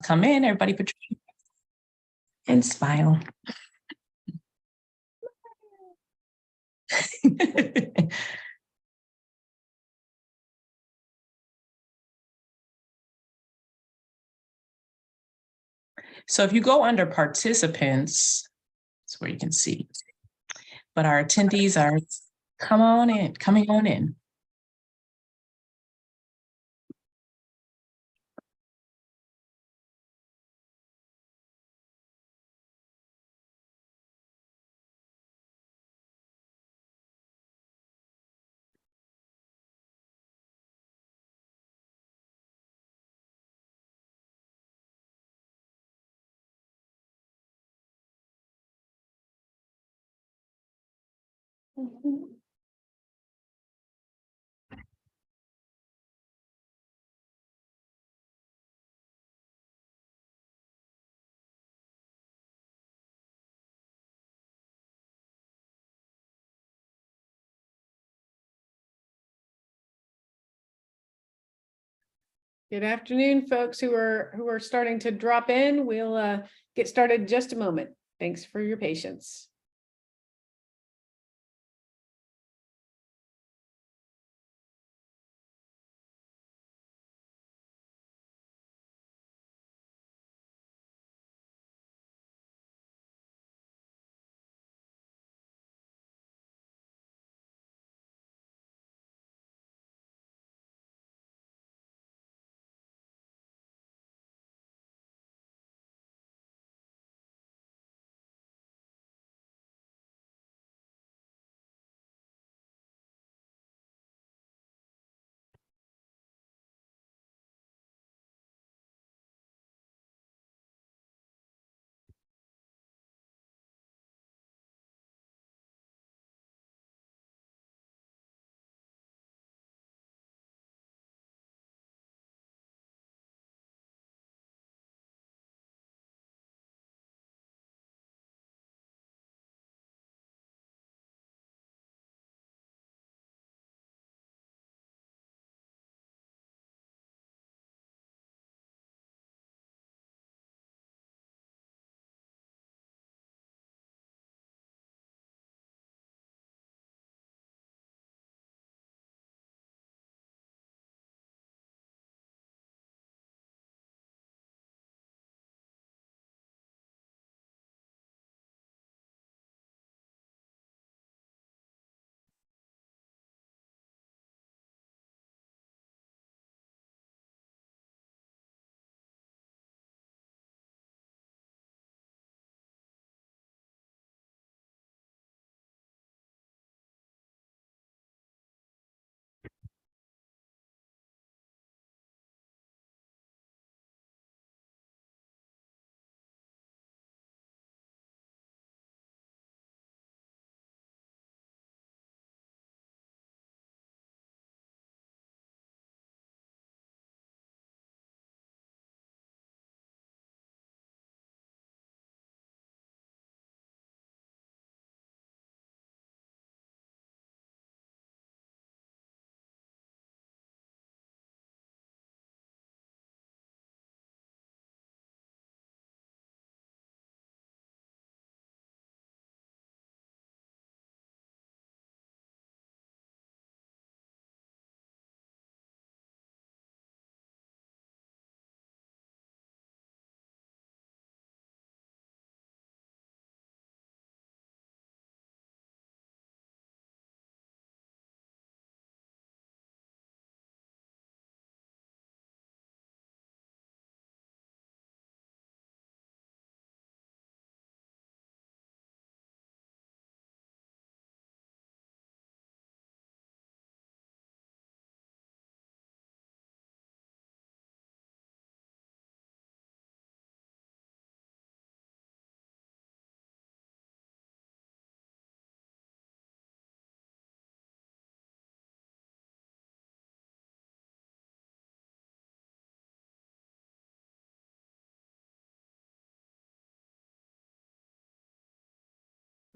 come in, everybody put your and smile. So if you go under participants, that's where you can see. But our attendees are coming on in. Good afternoon, folks who are starting to drop in. We'll get started in just a moment. Thanks for your patience.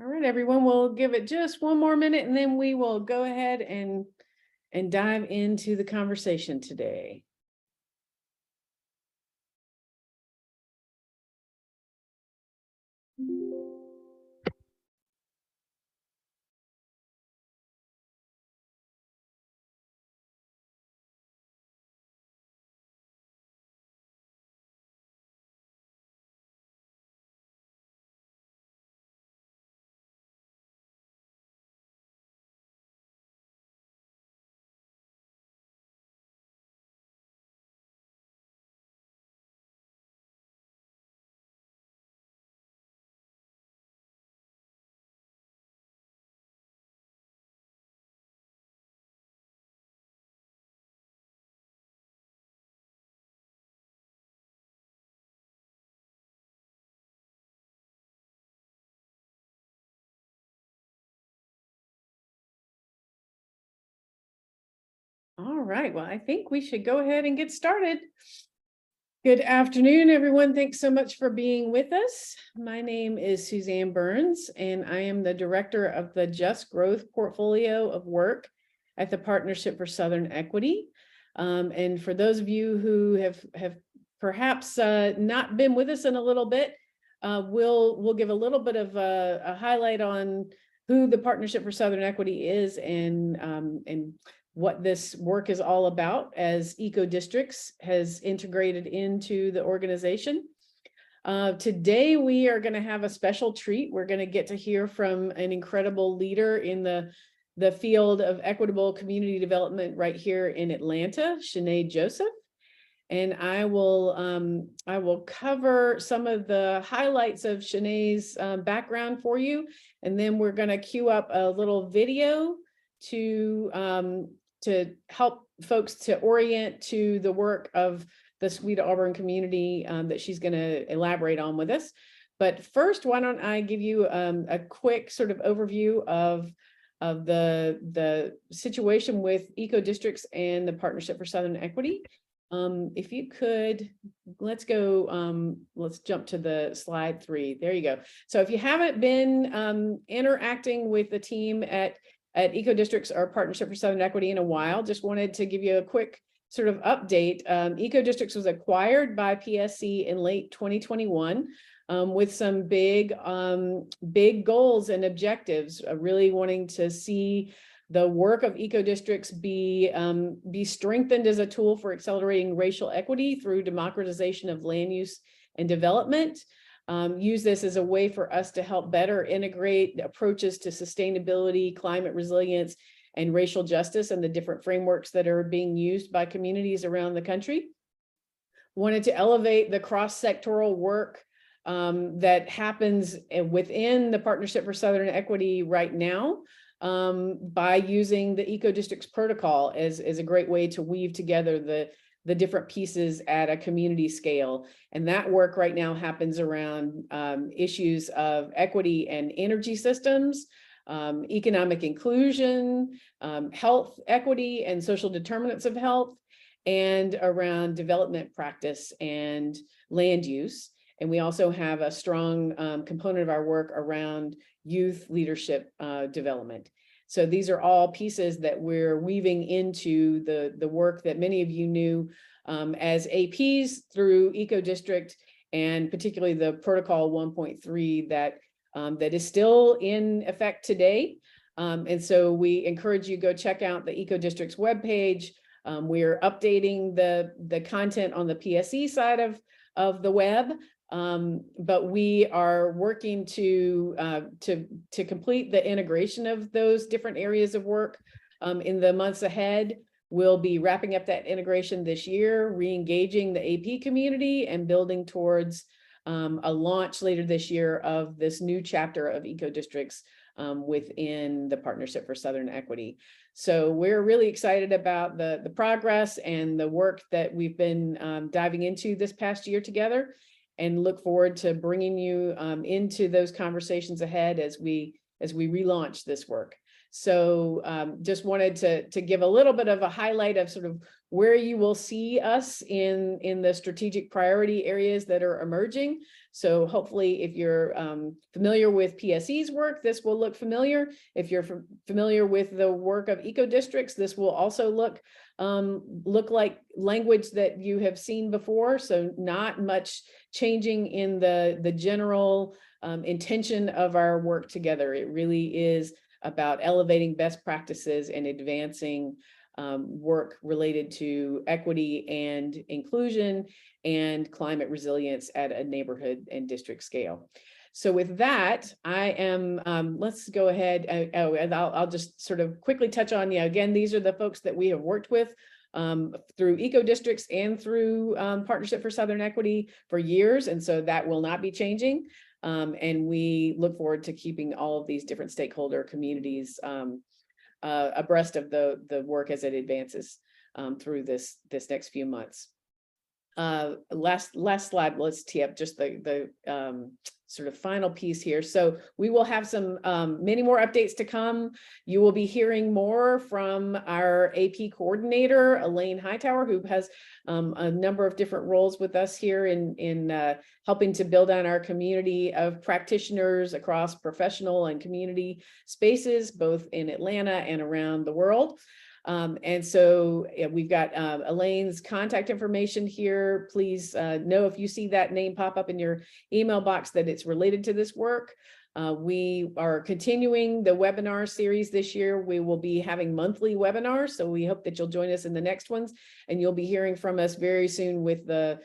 All right, everyone, we'll give it just one more minute and then we will go ahead and dive into the conversation today. All right, well, I think we should go ahead and get started. Good afternoon, everyone. Thanks so much for being with us. My name is Suzanne Burns, and I am the director of the Just Growth portfolio of work at the Partnership for Southern Equity. And for those of you who have perhaps not been with us in a little bit, we'll give a little bit of a highlight on who the Partnership for Southern Equity is and what this work is all about as Eco Districts has integrated into the organization. Today, we are going to have a special treat. We're going to get to hear from an incredible leader in the field of equitable community development right here in Atlanta, Cheneé Joseph. And I will cover some of the highlights of Chenée's background for you. And then we're going to queue up a little video to help folks to orient to the work of the Sweet Auburn community that she's going to elaborate on with us. But first, why don't I give you a quick sort of overview of the situation with Eco Districts and the Partnership for Southern Equity. If you could, let's jump to the slide 3. There you go. So if you haven't been interacting with the team at Eco Districts or Partnership for Southern Equity in a while, just wanted to give you a quick sort of update. Eco Districts was acquired by PSC in late 2021 with some big goals and objectives, really wanting to see the work of Eco Districts be strengthened as a tool for accelerating racial equity through democratization of land use and development. Use this as a way for us to help better integrate approaches to sustainability, climate resilience, and racial justice and the different frameworks that are being used by communities around the country. Wanted to elevate the cross-sectoral work that happens within the Partnership for Southern Equity right now by using the Eco Districts protocol as a great way to weave together the different pieces at a community scale. And that work right now happens around issues of equity and energy systems, economic inclusion, health equity and social determinants of health, and around development practice and land use. And we also have a strong component of our work around youth leadership development. So these are all pieces that we're weaving into the work that many of you knew as APs through Eco District, and particularly the Protocol 1.3 that is still in effect today. And so we encourage you to go check out the Eco District's webpage. We're updating the content on the PSE side of the web. But we are working to complete the integration of those different areas of work in the months ahead. We'll be wrapping up that integration this year, re-engaging the AP community and building towards a launch later this year of this new chapter of Eco Districts within the Partnership for Southern Equity. So we're really excited about the progress and the work that we've been diving into this past year together, and look forward to bringing you into those conversations ahead as we relaunch this work. So just wanted to give a little bit of a highlight of sort of where you will see us in the strategic priority areas that are emerging. So hopefully, if you're familiar with PSE's work, this will look familiar. If you're familiar with the work of Eco Districts, this will also look like language that you have seen before. So not much changing in the general intention of our work together. It really is about elevating best practices and advancing work related to equity and inclusion and climate resilience at a neighborhood and district scale. So with that, I am, let's go ahead. And I'll just sort of quickly touch on, again, these are the folks that we have worked with through Eco Districts and through Partnership for Southern Equity for years. And so that will not be changing. And we look forward to keeping all of these different stakeholder communities abreast of the work as it advances through this next few months. last slide, let's tee up just the sort of final piece here. So we will have some many more updates to come. You will be hearing more from our AP coordinator, Elaine Hightower, who has a number of different roles with us here in helping to build on our community of practitioners across professional and community spaces, both in Atlanta and around the world. And so we've got Elaine's contact information here. Please know if you see that name pop up in your email box that it's related to this work. We are continuing the webinar series this year. We will be having monthly webinars, so we hope that you'll join us in the next ones, and you'll be hearing from us very soon with the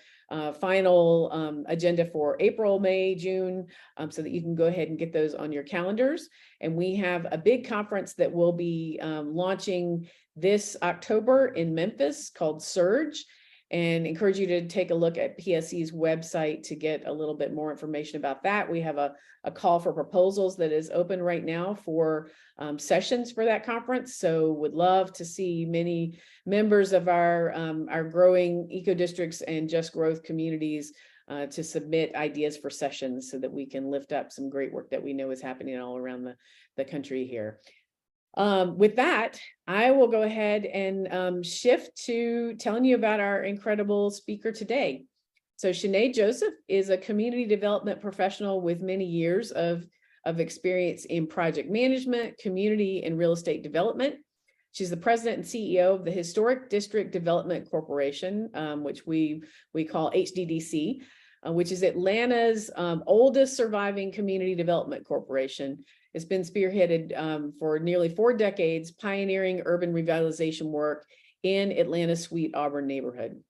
final agenda for April, May, June, so that you can go ahead and get those on your calendars. And we have a big conference that will be launching this October in Memphis called Surge, and encourage you to take a look at PSC's website to get a little bit more information about that. We have a call for proposals that is open right now for sessions for that conference. So would love to see many members of our growing eco districts and just growth communities to submit ideas for sessions so that we can lift up some great work that we know is happening all around the country here. With that, I will go ahead and shift to telling you about our incredible speaker today. So Cheneé Joseph is a community development professional with many years of experience in project management, community, and real estate development. She's the president and CEO of the Historic District Development Corporation, which we call HDDC, which is Atlanta's oldest surviving community development corporation. It's been spearheaded for nearly 4 decades, pioneering urban revitalization work in Atlanta's Sweet Auburn neighborhood.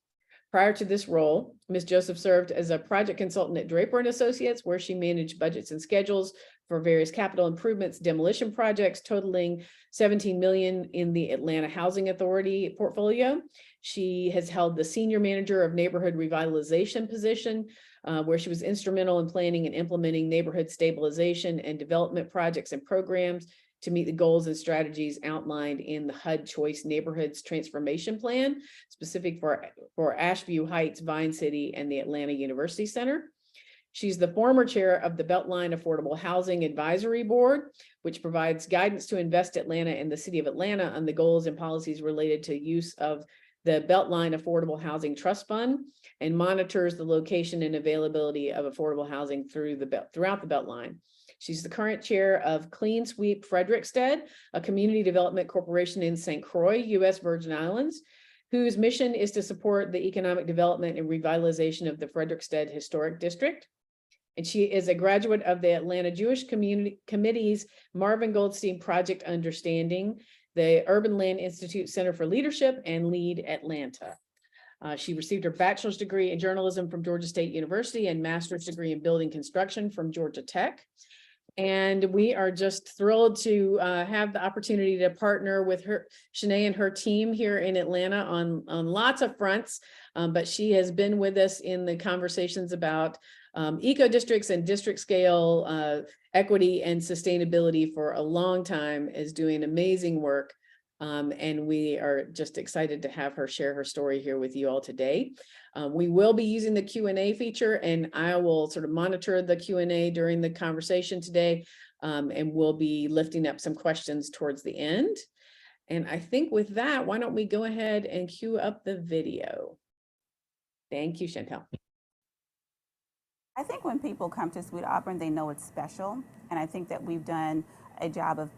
Prior to this role, Ms. Joseph served as a project consultant at Draper & Associates, where she managed budgets and schedules for various capital improvements, demolition projects totaling $17 million in the Atlanta Housing Authority portfolio. She has held the senior manager of neighborhood revitalization position, where she was instrumental in planning and implementing neighborhood stabilization and development projects and programs to meet the goals and strategies outlined in the HUD Choice Neighborhoods Transformation Plan, specific for Ashview Heights, Vine City, and the Atlanta University Center. She's the former chair of the Beltline Affordable Housing Advisory Board, which provides guidance to Invest Atlanta and the City of Atlanta on the goals and policies related to use of the Beltline Affordable Housing Trust Fund, and monitors the location and availability of affordable housing throughout the Beltline. She's the current chair of Clean Sweep Frederickstead, a community development corporation in St. Croix, U.S. Virgin Islands, whose mission is to support the economic development and revitalization of the Frederickstead Historic District. And she is a graduate of the Atlanta Jewish Committee's Marvin Goldstein Project Understanding, the Urban Land Institute Center for Leadership, and Lead Atlanta. She received her bachelor's degree in journalism from Georgia State University and master's degree in building construction from Georgia Tech. And we are just thrilled to have the opportunity to partner with her, Cheneé, and her team here in Atlanta on lots of fronts. But she has been with us in the conversations about eco districts and district scale equity and sustainability for a long time, is doing amazing work. And we are just excited to have her share her story here with you all today. We will be using the Q&A feature, and I will sort of monitor the Q&A during the conversation today, and we'll be lifting up some questions towards the end. And I think with that, why don't we go ahead and cue up the video? Thank you, Chantel. I think when people come to Sweet Auburn, they know it's special. And I think that we've done a job of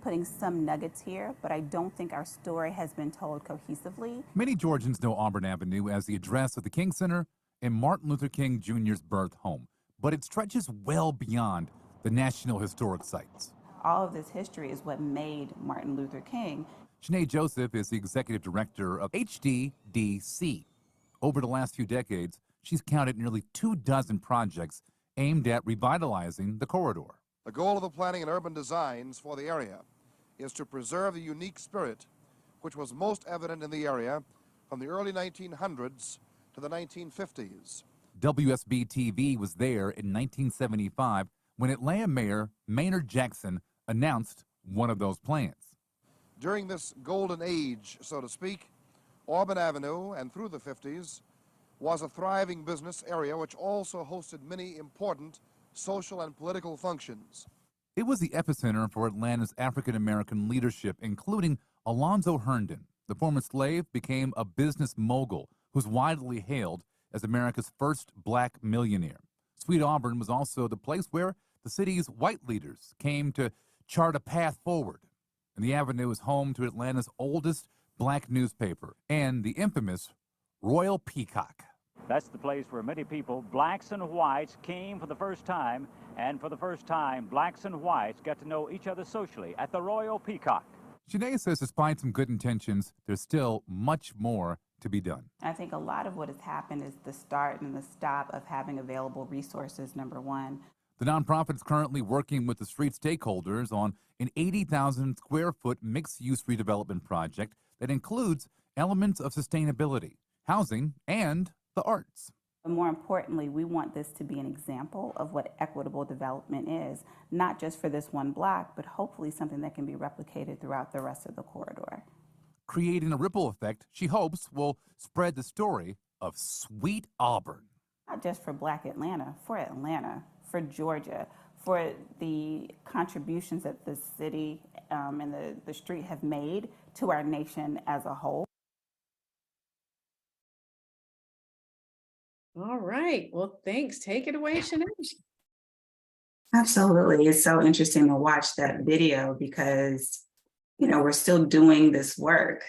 putting some nuggets here, but I don't think our story has been told cohesively. Many Georgians know Auburn Avenue as the address of the King Center and Martin Luther King Jr.'s birth home, but it stretches well beyond the National Historic Sites. All of this history is what made Martin Luther King. Cheneé Joseph is the executive director of HDDC. Over the last few decades, she's counted nearly 24 projects aimed at revitalizing the corridor. The goal of the planning and urban designs for the area is to preserve the unique spirit which was most evident in the area from the early 1900s to the 1950s. WSB-TV was there in 1975 when Atlanta Mayor Maynard Jackson announced one of those plans. During this golden age, so to speak, Auburn Avenue and through the 50s was a thriving business area which also hosted many important social and political functions. It was the epicenter for Atlanta's African-American leadership, including Alonzo Herndon. The former slave became a business mogul who's widely hailed as America's first black millionaire. Sweet Auburn was also the place where the city's white leaders came to chart a path forward. And the avenue is home to Atlanta's oldest black newspaper and the infamous Royal Peacock. That's the place where many people, blacks and whites, came for the first time, and for the first time, blacks and whites got to know each other socially at the Royal Peacock. Cheneé says despite some good intentions, there's still much more to be done. I think a lot of what has happened is the start and the stop of having available resources, number one. The nonprofit is currently working with the street stakeholders on an 80,000 square foot mixed-use redevelopment project that includes elements of sustainability, housing, and the arts. But more importantly, we want this to be an example of what equitable development is, not just for this one block, but hopefully something that can be replicated throughout the rest of the corridor. Creating a ripple effect she hopes will spread the story of Sweet Auburn. Not just for Black Atlanta, for Georgia, for the contributions that the city and the street have made to our nation as a whole. All right. Well, thanks. Take it away, Cheneé. Absolutely. It's so interesting to watch that video because, you know, we're still doing this work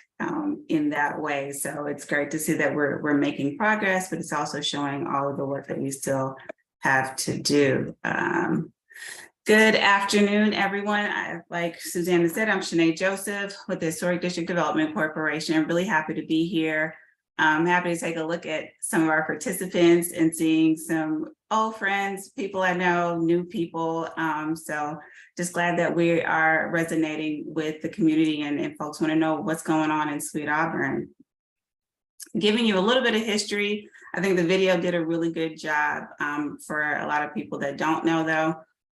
in that way. So it's great to see that we're making progress, but it's also showing all of the work that we still have to do. Good afternoon, everyone. Like Suzanne said, I'm Cheneé Joseph with the Historic District Development Corporation. I'm really happy to be here. I'm happy to take a look at some of our participants and seeing some old friends, people I know, new people. So just glad that we are resonating with the community and folks want to know what's going on in Sweet Auburn. Giving you a little bit of history, I think the video did a really good job. For a lot of people that don't know, though,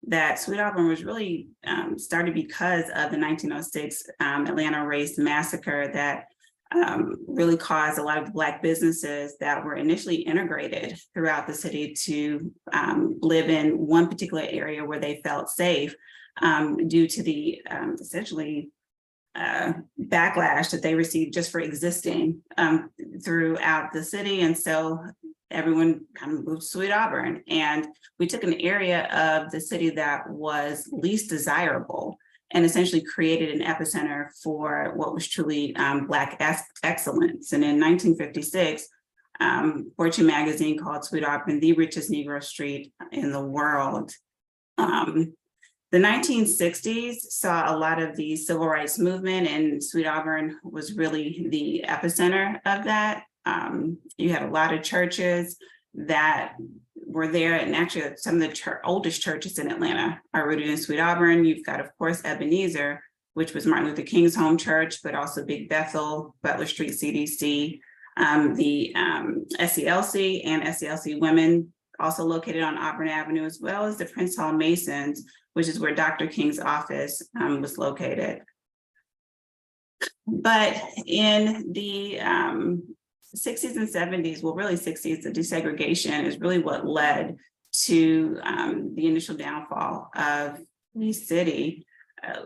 that Sweet Auburn was really started because of the 1906 Atlanta race massacre that really caused a lot of Black businesses that were initially integrated throughout the city to live in one particular area where they felt safe due to the essentially backlash that they received just for existing throughout the city. And so everyone kind of moved to Sweet Auburn, and we took an area of the city that was least desirable and essentially created an epicenter for what was truly Black excellence. And in 1956, Fortune magazine called Sweet Auburn the richest Negro street in the world. The 1960s saw a lot of the civil rights movement, and Sweet Auburn was really the epicenter of that. You had a lot of churches that were there, and actually some of the oldest churches in Atlanta are rooted in Sweet Auburn. You've got, of course, Ebenezer, which was Martin Luther King's home church, but also Big Bethel, Butler Street CDC, the SCLC and SCLC Women, also located on Auburn Avenue, as well as the Prince Hall Masons, which is where Dr. King's office was located. But in the 60s and 70s, well, really 60s, the desegregation is really what led to the initial downfall of the city.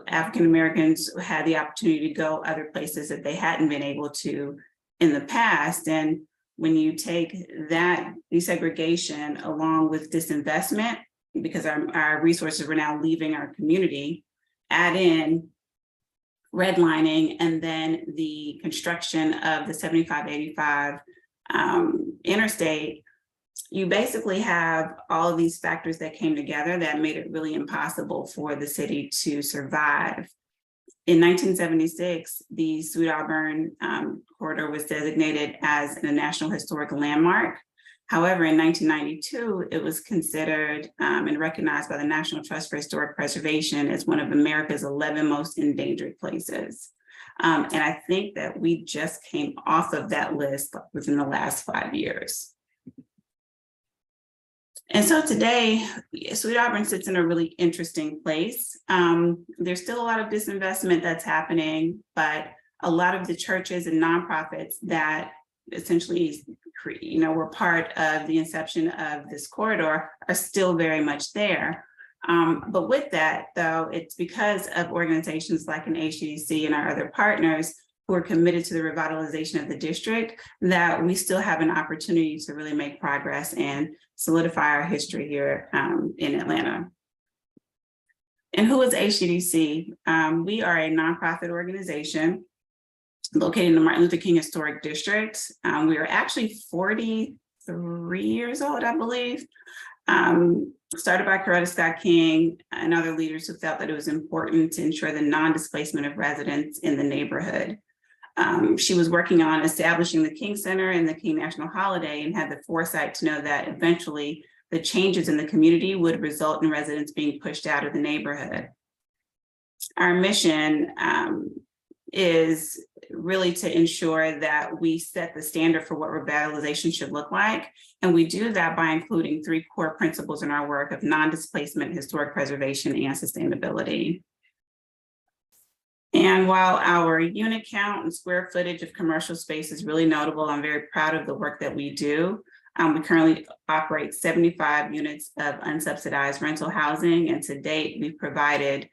African Americans had the opportunity to go other places that they hadn't been able to in the past. And when you take that desegregation along with disinvestment, because our resources were now leaving our community, add in redlining, and then the construction of the 7585 interstate, you basically have all of these factors that came together that made it really impossible for the city to survive. In 1976, the Sweet Auburn corridor was designated as a National Historic Landmark. However, in 1992, it was considered and recognized by the National Trust for Historic Preservation as one of America's 11 most endangered places. And I think that we just came off of that list within the last 5 years. And so today, Sweet Auburn sits in a really interesting place. There's still a lot of disinvestment that's happening, but a lot of the churches and nonprofits that essentially were part of the inception of this corridor are still very much there. But with that, though, it's because of organizations like an HDDC and our other partners who are committed to the revitalization of the district that we still have an opportunity to really make progress and solidify our history here in Atlanta. And who is HDDC? We are a nonprofit organization located in the Martin Luther King Historic District. We are actually 43 years old, I believe. Started by Coretta Scott King and other leaders who felt that it was important to ensure the non-displacement of residents in the neighborhood. She was working on establishing the King Center and the King National Holiday and had the foresight to know that eventually the changes in the community would result in residents being pushed out of the neighborhood. Our mission is really to ensure that we set the standard for what revitalization should look like. And we do that by including 3 core principles in our work of non-displacement, historic preservation, and sustainability. And while our unit count and square footage of commercial space is really notable, I'm very proud of the work that we do. We currently operate 75 units of unsubsidized rental housing, and to date, we've provided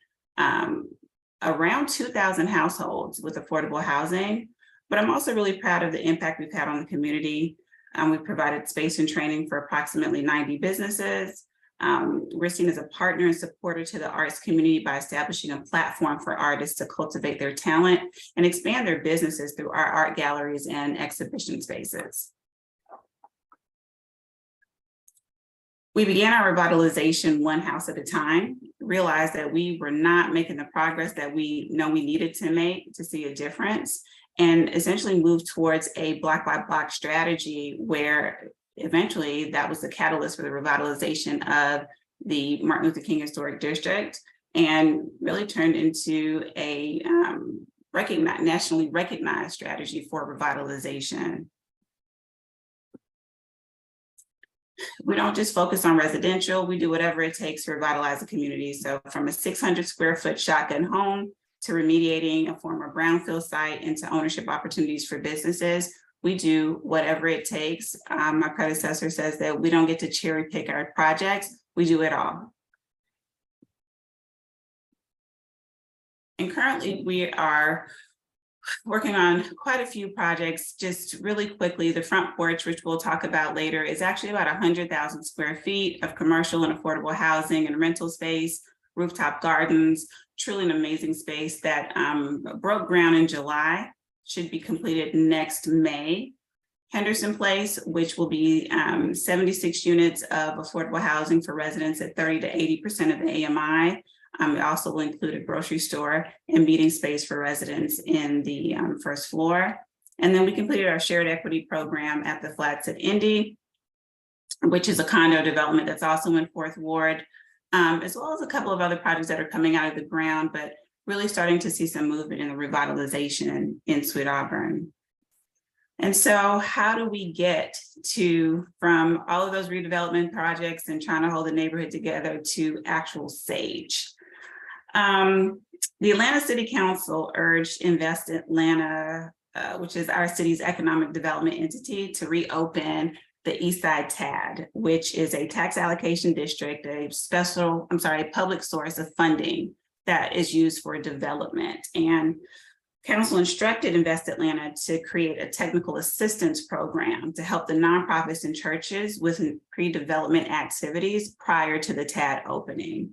around 2,000 households with affordable housing. But I'm also really proud of the impact we've had on the community. We've provided space and training for approximately 90 businesses. We're seen as a partner and supporter to the arts community by establishing a platform for artists to cultivate their talent and expand their businesses through our art galleries and exhibition spaces. We began our revitalization one house at a time, realized that we were not making the progress that we know we needed to make to see a difference, and essentially moved towards a block by block strategy where eventually that was the catalyst for the revitalization of the Martin Luther King Historic District, and really turned into a nationally recognized strategy for revitalization. We don't just focus on residential, we do whatever it takes to revitalize the community. So from a 600 square foot shotgun home to remediating a former brownfield site into ownership opportunities for businesses, we do whatever it takes. My predecessor says that we don't get to cherry pick our projects, we do it all. And currently we are working on quite a few projects. Just really quickly, the front porch, which we'll talk about later, is actually about 100,000 square feet of commercial and affordable housing and rental space, rooftop gardens, truly an amazing space that broke ground in July, should be completed next May. Henderson Place, which will be 76 units of affordable housing for residents at 30 to 80% of the AMI. It also will include a grocery store and meeting space for residents in the first floor. And then we completed our shared equity program at the Flats at Indy, which is a condo development that's also in 4th Ward, as well as a couple of other projects that are coming out of the ground, but really starting to see some movement in the revitalization in Sweet Auburn. And so how do we get from all of those redevelopment projects and trying to hold the neighborhood together to actual SAGE? The Atlanta City Council urged Invest Atlanta, which is our city's economic development entity, to reopen the Eastside TAD, which is a tax allocation district, a public source of funding that is used for development. And Council instructed Invest Atlanta to create a technical assistance program to help the nonprofits and churches with pre-development activities prior to the TAD opening.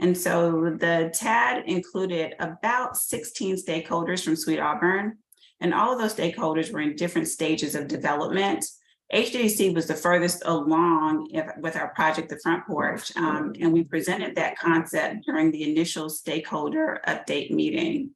And so the TAD included about 16 stakeholders from Sweet Auburn, and all of those stakeholders were in different stages of development. HDDC was the furthest along with our project, The Front Porch, and we presented that concept during the initial stakeholder update meeting.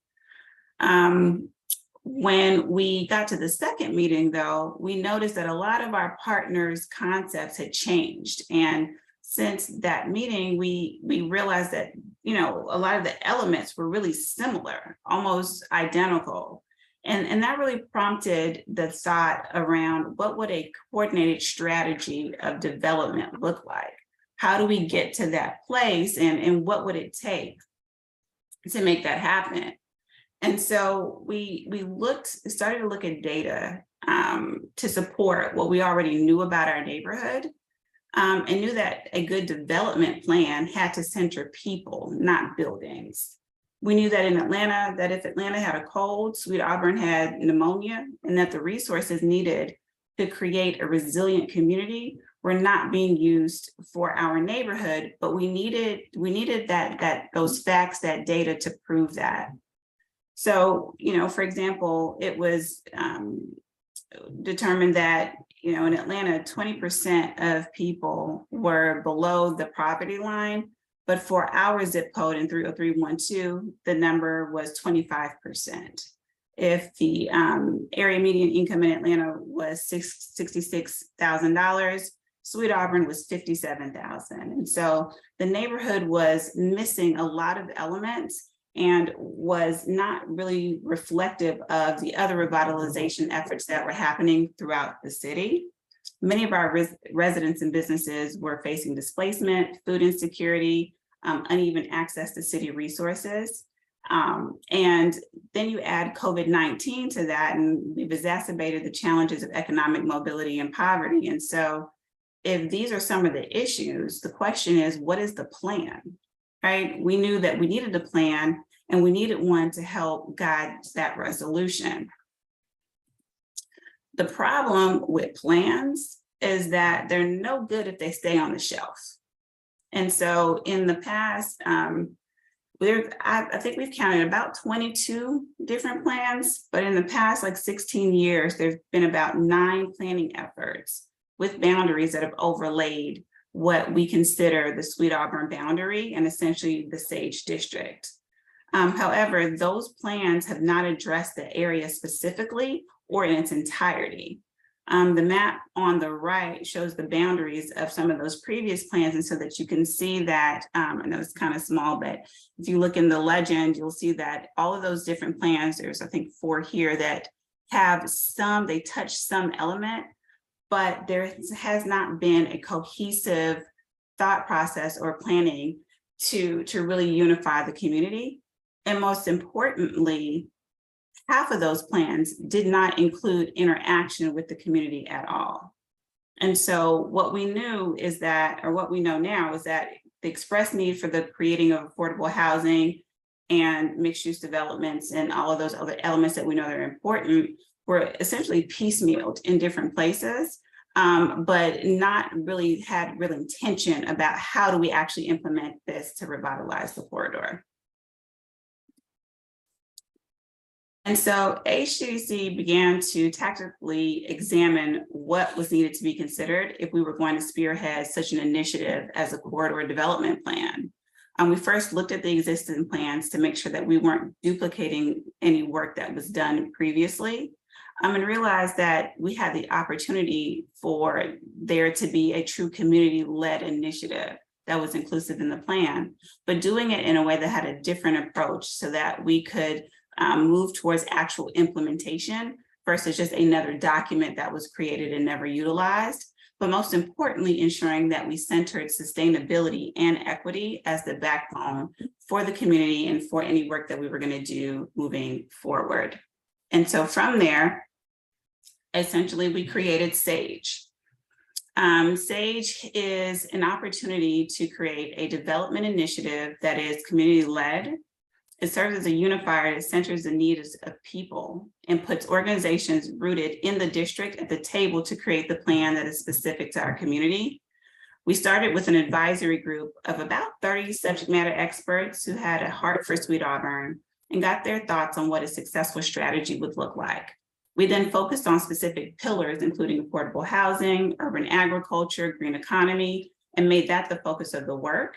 When we got to the second meeting, though, we noticed that a lot of our partners' concepts had changed. And since that meeting, we realized that, a lot of the elements were really similar, almost identical. And that really prompted the thought around what would a coordinated strategy of development look like? How do we get to that place, and what would it take to make that happen? And so we started to look at data to support what we already knew about our neighborhood, and knew that a good development plan had to center people, not buildings. We knew that in Atlanta, that if Atlanta had a cold, Sweet Auburn had pneumonia, and that the resources needed to create a resilient community were not being used for our neighborhood, but we needed those facts, that data to prove that. So, for example, it was determined that, in Atlanta, 20% of people were below the poverty line, but for our zip code in 30312, the number was 25%. If the area median income in Atlanta was $66,000, Sweet Auburn was $57,000. And so the neighborhood was missing a lot of elements and was not really reflective of the other revitalization efforts that were happening throughout the city. Many of our residents and businesses were facing displacement, food insecurity, uneven access to city resources. And then you add COVID-19 to that, and we've exacerbated the challenges of economic mobility and poverty. And so if these are some of the issues, the question is, what is the plan, right? We knew that we needed a plan, and we needed one to help guide that resolution. The problem with plans is that they're no good if they stay on the shelf. And so in the past, I think we've counted about 22 different plans, but in the past, 16 years, there's been about 9 planning efforts with boundaries that have overlaid what we consider the Sweet Auburn boundary and essentially the Sage District. However, those plans have not addressed the area specifically or in its entirety. The map on the right shows the boundaries of some of those previous plans, and so that you can see that, I know it's kind of small, but if you look in the legend, you'll see that all of those different plans, there's I think 4 here that have they touch some element, but there has not been a cohesive thought process or planning to really unify the community. And most importantly, half of those plans did not include interaction with the community at all. And so what we knew is that, or what we know now is that the express need for the creating of affordable housing and mixed use developments and all of those other elements that we know that are important were essentially piecemealed in different places, but not really had real intention about how do we actually implement this to revitalize the corridor. And so HDDC began to tactically examine what was needed to be considered if we were going to spearhead such an initiative as a corridor development plan. We first looked at the existing plans to make sure that we weren't duplicating any work that was done previously, and realized that we had the opportunity for there to be a true community-led initiative that was inclusive in the plan, but doing it in a way that had a different approach so that we could move towards actual implementation versus just another document that was created and never utilized. But most importantly, ensuring that we centered sustainability and equity as the backbone for the community and for any work that we were going to do moving forward. And so from there, essentially, we created Sage. Sage is an opportunity to create a development initiative that is community-led. It serves as a unifier that centers the needs of people and puts organizations rooted in the district at the table to create the plan that is specific to our community. We started with an advisory group of about 30 subject matter experts who had a heart for Sweet Auburn and got their thoughts on what a successful strategy would look like. We then focused on specific pillars, including affordable housing, urban agriculture, green economy, and made that the focus of the work.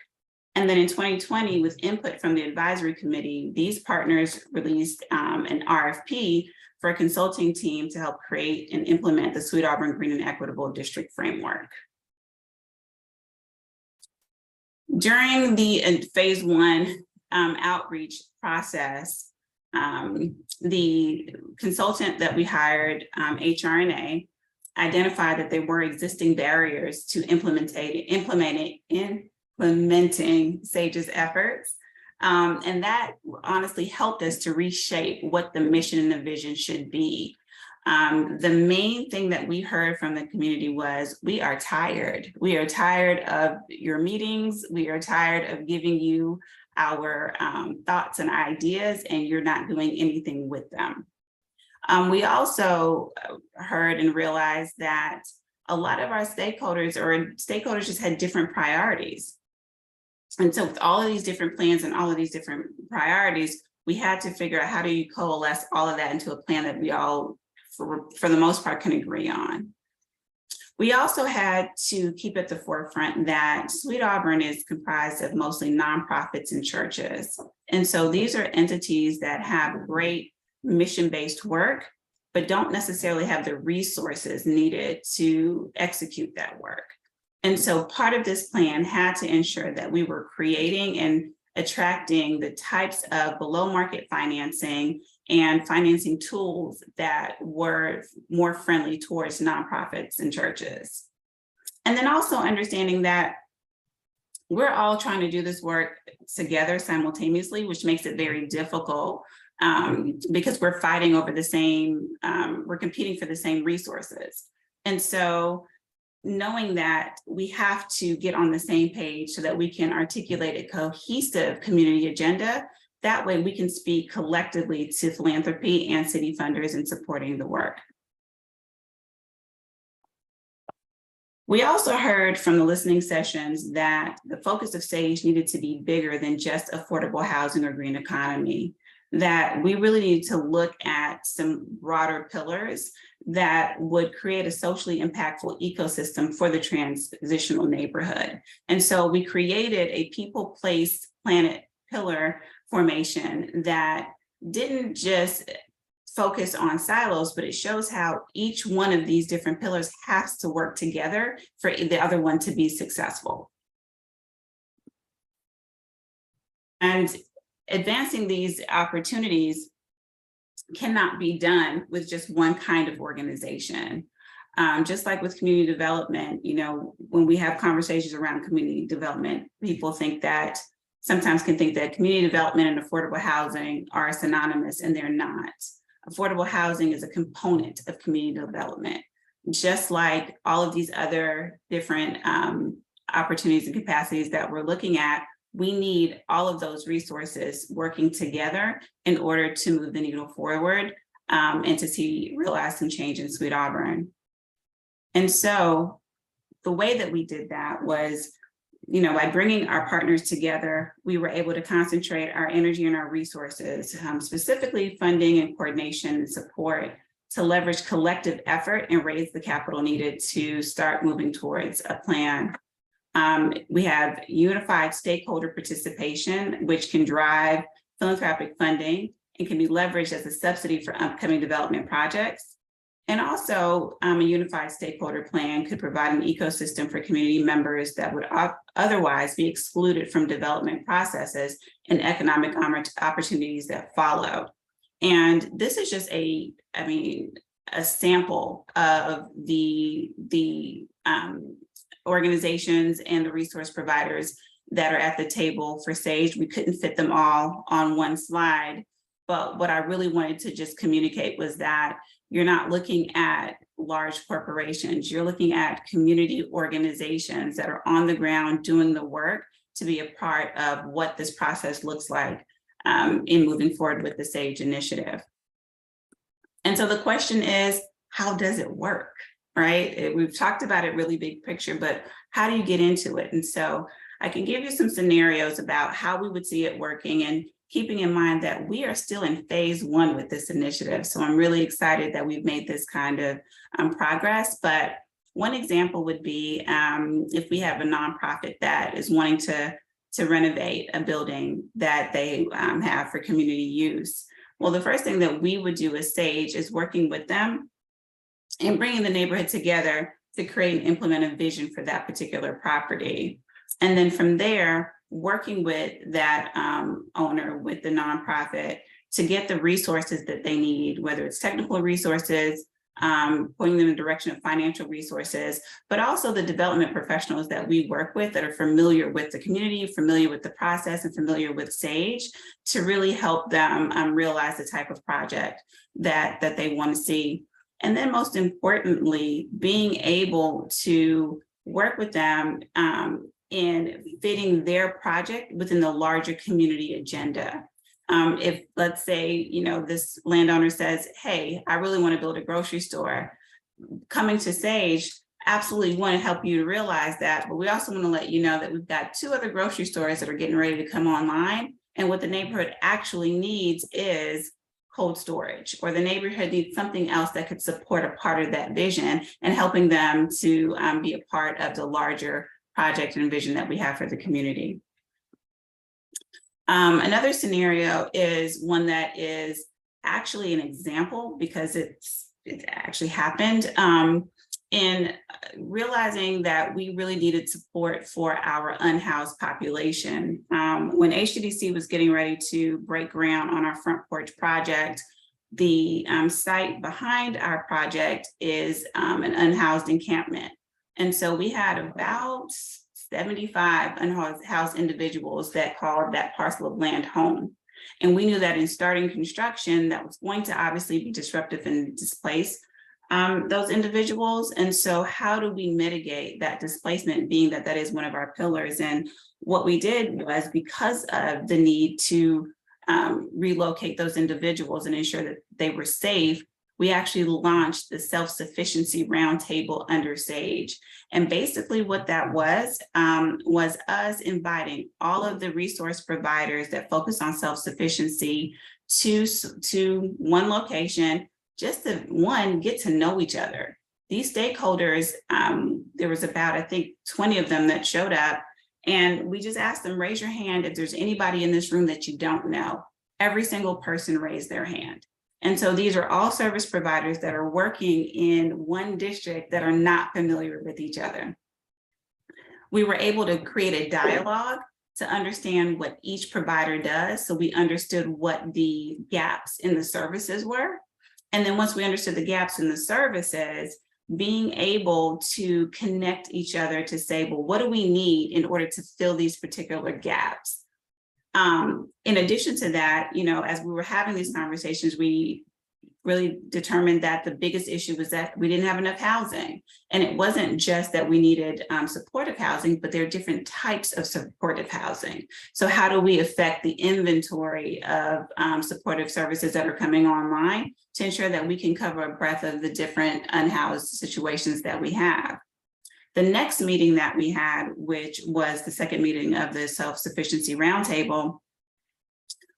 And then in 2020, with input from the advisory committee, these partners released an RFP for a consulting team to help create and implement the Sweet Auburn Green and Equitable District Framework. During the phase 1 outreach process, the consultant that we hired, Cheneé, identified that there were existing barriers to implementing Sage's efforts. And that honestly helped us to reshape what the mission and the vision should be. The main thing that we heard from the community was, we are tired. We are tired of your meetings. We are tired of giving you our thoughts and ideas, and you're not doing anything with them. We also heard and realized that a lot of our stakeholders just had different priorities. And so with all of these different plans and all of these different priorities, we had to figure out, how do you coalesce all of that into a plan that we all, for the most part, can agree on. We also had to keep at the forefront that Sweet Auburn is comprised of mostly nonprofits and churches. And so these are entities that have great mission-based work, but don't necessarily have the resources needed to execute that work. And so part of this plan had to ensure that we were creating and attracting the types of below market financing and financing tools that were more friendly towards nonprofits and churches. And then also understanding that we're all trying to do this work together simultaneously, which makes it very difficult because we're fighting over the same, we're competing for the same resources. And so knowing that we have to get on the same page so that we can articulate a cohesive community agenda, that way we can speak collectively to philanthropy and city funders in supporting the work. We also heard from the listening sessions that the focus of SAGE needed to be bigger than just affordable housing or green economy, that we really need to look at some broader pillars that would create a socially impactful ecosystem for the transitional neighborhood. And so we created a people, place, planet pillar formation that didn't just focus on silos, but it shows how each one of these different pillars has to work together for the other one to be successful. And advancing these opportunities cannot be done with just one kind of organization. Just like with community development, you know, when we have conversations around community development, people sometimes can think that community development and affordable housing are synonymous, and they're not. Affordable housing is a component of community development, just like all of these other different opportunities and capacities that we're looking at. We need all of those resources working together in order to move the needle forward and to realize some change in Sweet Auburn. And so the way that we did that was, you know, by bringing our partners together, we were able to concentrate our energy and our resources, specifically funding and coordination and support, to leverage collective effort and raise the capital needed to start moving towards a plan. We have unified stakeholder participation, which can drive philanthropic funding and can be leveraged as a subsidy for upcoming development projects. And also a unified stakeholder plan could provide an ecosystem for community members that would otherwise be excluded from development processes and economic opportunities that follow. And this is just a sample of the organizations and the resource providers that are at the table for SAGE. We couldn't fit them all on one slide, but what I really wanted to just communicate was that you're not looking at large corporations, you're looking at community organizations that are on the ground doing the work to be a part of what this process looks like in moving forward with the SAGE initiative. And so the question is, how does it work? Right? We've talked about it really big picture, but how do you get into it? And so I can give you some scenarios about how we would see it working, and keeping in mind that we are still in phase 1 with this initiative. So I'm really excited that we've made this kind of progress. But one example would be if we have a nonprofit that is wanting to renovate a building that they have for community use. Well, the first thing that we would do as SAGE is working with them and bringing the neighborhood together to create and implement a vision for that particular property. And then from there, working with that owner, with the nonprofit, to get the resources that they need, whether it's technical resources, pointing them in the direction of financial resources, but also the development professionals that we work with that are familiar with the community, familiar with the process, and familiar with SAGE to really help them realize the type of project that they want to see. And then most importantly, being able to work with them in fitting their project within the larger community agenda. If, let's say, you know, this landowner says, hey, I really want to build a grocery store, coming to SAGE, absolutely want to help you to realize that, but we also want to let you know that we've got 2 other grocery stores that are getting ready to come online, and what the neighborhood actually needs is cold storage, or the neighborhood needs something else that could support a part of that vision, and helping them to be a part of the larger project and vision that we have for the community. Another scenario is one that is actually an example because it actually happened in realizing that we really needed support for our unhoused population. When HDDC was getting ready to break ground on our front porch project, the site behind our project is an unhoused encampment. And so we had about 75 unhoused individuals that called that parcel of land home. And we knew that in starting construction, that was going to obviously be disruptive and displace those individuals. And so how do we mitigate that displacement, being that that is one of our pillars? And what we did was, because of the need to relocate those individuals and ensure that they were safe, we actually launched the self-sufficiency roundtable under SAGE. And basically what that was us inviting all of the resource providers that focus on self-sufficiency to one location, just to, one, get to know each other. These stakeholders, there was about, I think, 20 of them that showed up, and we just asked them, raise your hand if there's anybody in this room that you don't know. Every single person raised their hand. And so these are all service providers that are working in one district that are not familiar with each other. We were able to create a dialogue to understand what each provider does. So we understood what the gaps in the services were. And then once we understood the gaps in the services, being able to connect each other to say, well, what do we need in order to fill these particular gaps? In addition to that, you know, as we were having these conversations, we really determined that the biggest issue was that we didn't have enough housing. And it wasn't just that we needed supportive housing, but there are different types of supportive housing. So how do we affect the inventory of supportive services that are coming online to ensure that we can cover a breadth of the different unhoused situations that we have? The next meeting that we had, which was the second meeting of the self-sufficiency roundtable,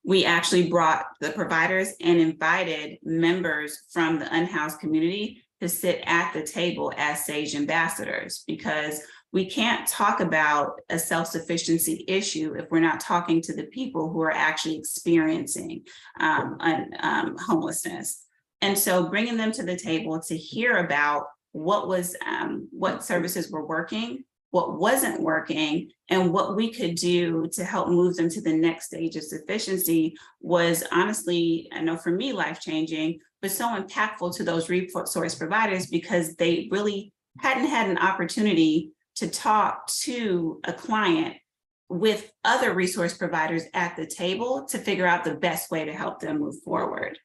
we actually brought the providers and invited members from the unhoused community to sit at the table as SAGE ambassadors, because we can't talk about a self-sufficiency issue if we're not talking to the people who are actually experiencing homelessness. And so bringing them to the table to hear about what services were working, what wasn't working, and what we could do to help move them to the next stage of sufficiency was honestly, I know for me, life-changing, but so impactful to those resource providers, because they really hadn't had an opportunity to talk to a client with other resource providers at the table to figure out the best way to help them move forward.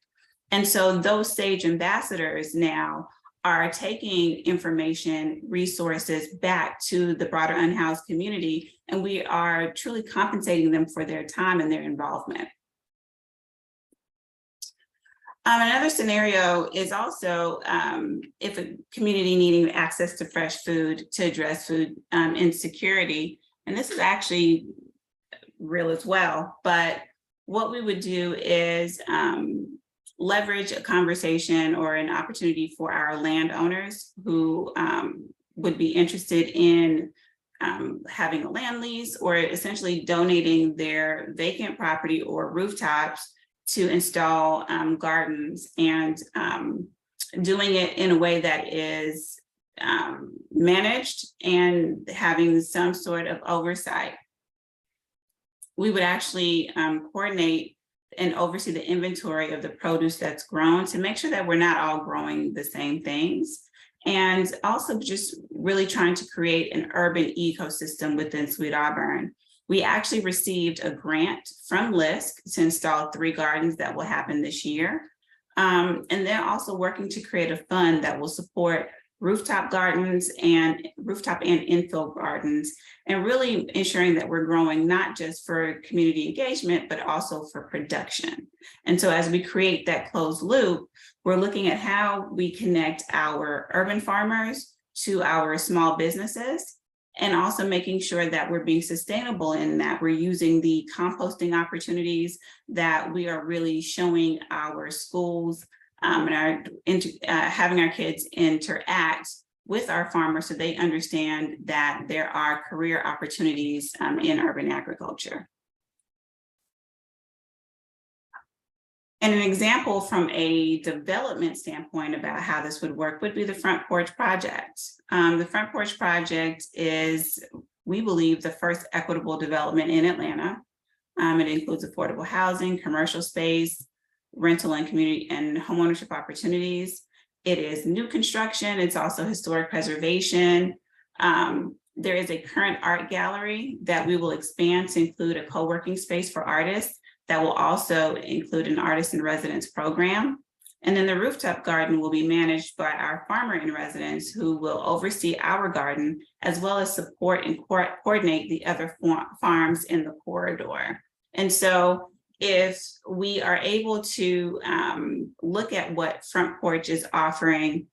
And so those SAGE ambassadors now are taking information, resources back to the broader unhoused community, and we are truly compensating them for their time and their involvement. Another scenario is also if a community needing access to fresh food to address food insecurity, and this is actually real as well, but what we would do is leverage a conversation or an opportunity for our landowners who would be interested in having a land lease or essentially donating their vacant property or rooftops to install gardens, and doing it in a way that is managed and having some sort of oversight. We would actually coordinate and oversee the inventory of the produce that's grown to make sure that we're not all growing the same things. And also just really trying to create an urban ecosystem within Sweet Auburn. We actually received a grant from LISC to install 3 gardens that will happen this year. And they're also working to create a fund that will support rooftop gardens and infill gardens, and really ensuring that we're growing not just for community engagement, but also for production. And so as we create that closed loop, we're looking at how we connect our urban farmers to our small businesses, and also making sure that we're being sustainable in that we're using the composting opportunities that we are really showing our schools and having our kids interact with our farmers so they understand that there are career opportunities in urban agriculture. And an example from a development standpoint about how this would work would be the Front Porch Project. The Front Porch Project is, we believe, the first equitable development in Atlanta. It includes affordable housing, commercial space, rental and community and homeownership opportunities. It is new construction. It's also historic preservation. There is a current art gallery that we will expand to include a co-working space for artists that will also include an artist in residence program. And then the rooftop garden will be managed by our farmer in residence, who will oversee our garden, as well as support and coordinate the other farms in the corridor. And so if we are able to look at what Front Porch is offering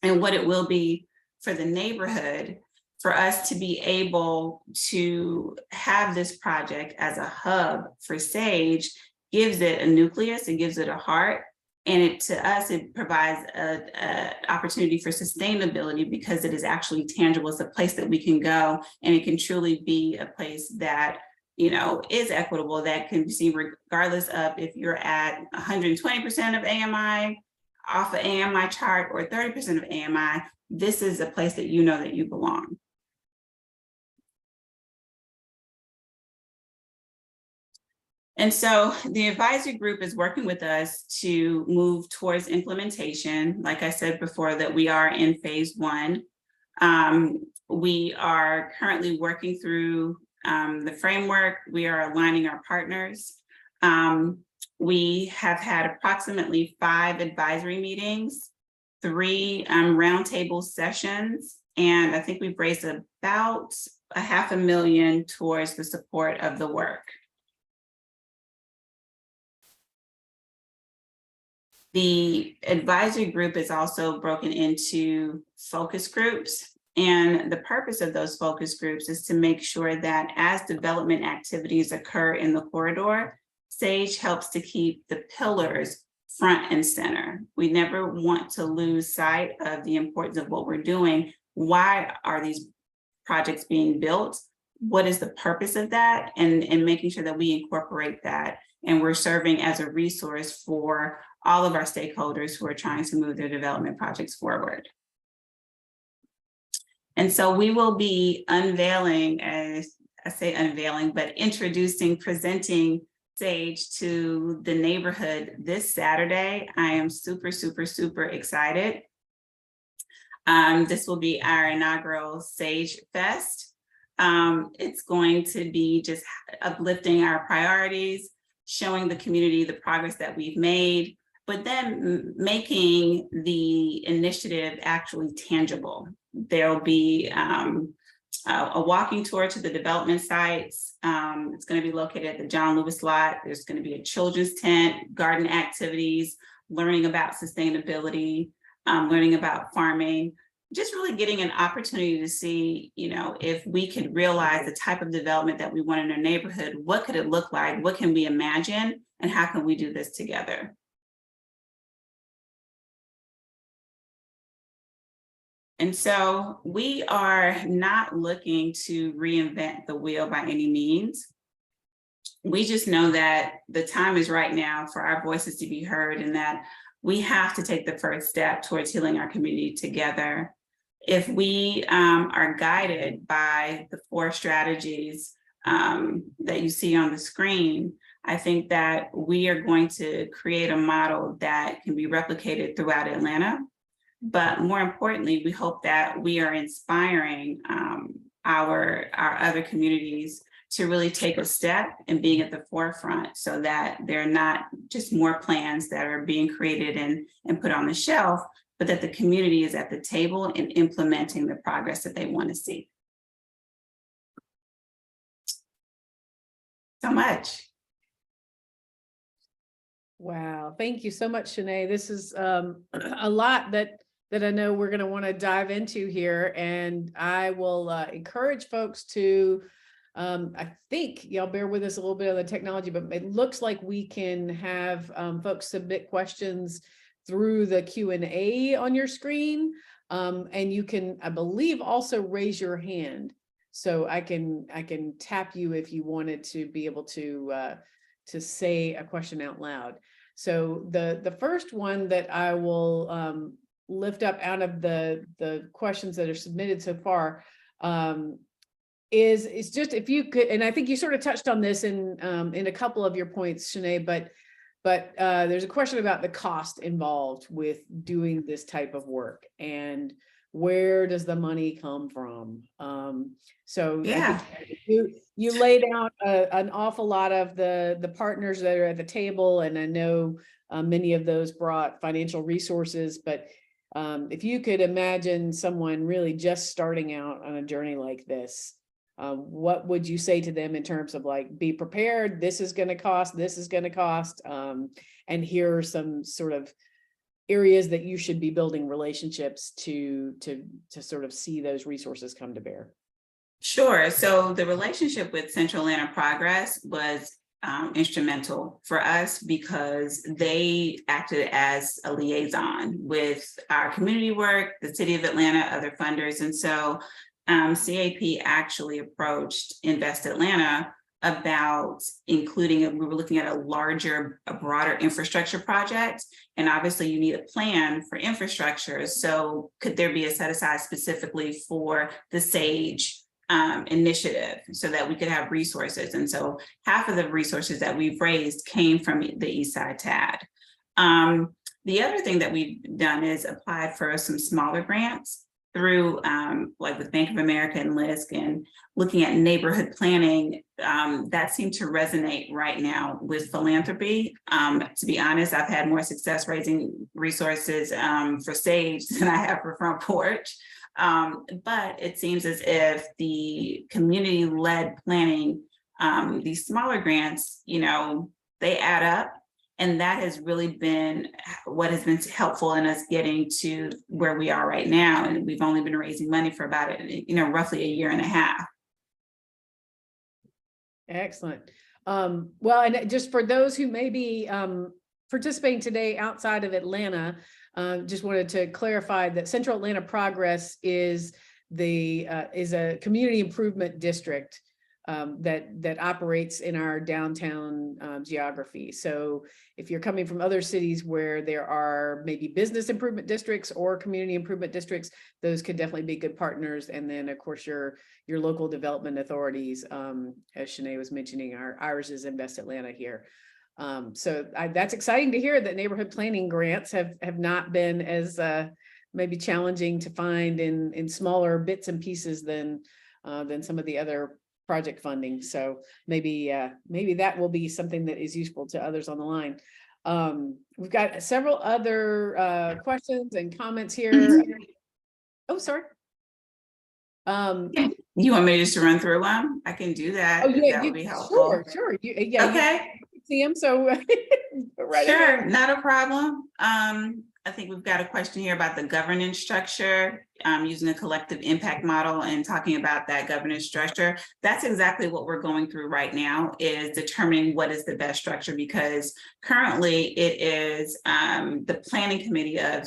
and what it will be for the neighborhood, for us to be able to have this project as a hub for Sage gives it a nucleus, it gives it a heart, and to us, it provides an opportunity for sustainability because it is actually tangible. It's a place that we can go, and it can truly be a place that, you know, is equitable, that can be seen regardless of if you're at 120% of AMI, off an AMI chart, or 30% of AMI. This is a place that you know that you belong. And so the advisory group is working with us to move towards implementation. Like I said before, that we are in phase 1. We are currently working through the framework. We are aligning our partners. We have had approximately 5 advisory meetings, 3 roundtable sessions, and I think we've raised about $500,000 towards the support of the work. The advisory group is also broken into focus groups, and the purpose of those focus groups is to make sure that as development activities occur in the corridor, Sage helps to keep the pillars front and center. We never want to lose sight of the importance of what we're doing. Why are these projects being built? What is the purpose of that? And making sure that we incorporate that, and we're serving as a resource for all of our stakeholders who are trying to move their development projects forward. And so we will be unveiling, as I say unveiling, but introducing, presenting Sage to the neighborhood this Saturday. I am super, super, super excited. This will be our inaugural Sage Fest. It's going to be just uplifting our priorities, showing the community the progress that we've made, but then making the initiative actually tangible. There'll be a walking tour to the development sites. It's going to be located at the John Lewis lot. There's going to be a children's tent, garden activities, learning about sustainability, learning about farming, just really getting an opportunity to see, you know, if we could realize the type of development that we want in our neighborhood, what could it look like? What can we imagine? And how can we do this together? And so we are not looking to reinvent the wheel by any means. We just know that the time is right now for our voices to be heard, and that we have to take the first step towards healing our community together. If we are guided by the 4 strategies that you see on the screen, I think that we are going to create a model that can be replicated throughout Atlanta. But more importantly, we hope that we are inspiring our other communities to really take a step and being at the forefront, so that they're not just more plans that are being created and put on the shelf, but that the community is at the table and implementing the progress that they want to see. So much. Wow, thank you so much, Cheneé. This is a lot that I know we're going to want to dive into here, and I will encourage folks to. I think y'all bear with us a little bit on the technology, but it looks like we can have folks submit questions through the Q&A on your screen, and you can, I believe, also raise your hand. So I can tap you if you wanted to be able to say a question out loud. So the first one that I will lift up out of the questions that are submitted so far is just, if you could, and I think you sort of touched on this in a couple of your points, Cheneé, but there's a question about the cost involved with doing this type of work, and where does the money come from? So Yeah. I think you laid out an awful lot of the partners that are at the table, and I know many of those brought financial resources, but if you could imagine someone really just starting out on a journey like this, what would you say to them in terms of like, be prepared, this is going to cost, and here are some sort of areas that you should be building relationships to sort of see those resources come to bear? Sure. So the relationship with Central Atlanta Progress was instrumental for us, because they acted as a liaison with our community work, the city of Atlanta, other funders. And so CAP actually approached Invest Atlanta about including it. We were looking at a broader infrastructure project, and obviously you need a plan for infrastructure. So could there be a set aside specifically for the SAGE initiative, so that we could have resources? And so half of the resources that we've raised came from the Eastside TAD. The other thing that we've done is applied for some smaller grants through like with Bank of America and LISC, and looking at neighborhood planning. That seemed to resonate right now with philanthropy. To be honest, I've had more success raising resources for SAGE than I have for Front Porch. But it seems as if the community-led planning, these smaller grants, they add up. And that has really been what has been helpful in us getting to where we are right now. And we've only been raising money for about, roughly a year and a half. Excellent. Well, and just for those who may be participating today outside of Atlanta, just wanted to clarify that Central Atlanta Progress is a community improvement district that operates in our downtown geography. So if you're coming from other cities where there are maybe business improvement districts or community improvement districts, those could definitely be good partners. And then of course your local development authorities, as Cheneé was mentioning, ours is Invest Atlanta here. So that's exciting to hear that neighborhood planning grants have not been as maybe challenging to find in smaller bits and pieces than some of the other project funding. So maybe that will be something that is useful to others on the line. We've got several other questions and comments here. Oh, sorry. You want me just to run through them? I can do that. Oh, yeah, that would be helpful. Sure. Okay. You see them, so right Sure, ahead. not a problem. I think we've got a question here about the governance structure, using a collective impact model and talking about that governance structure. That's exactly what we're going through right now, is determining what is the best structure, because currently it is the planning committee of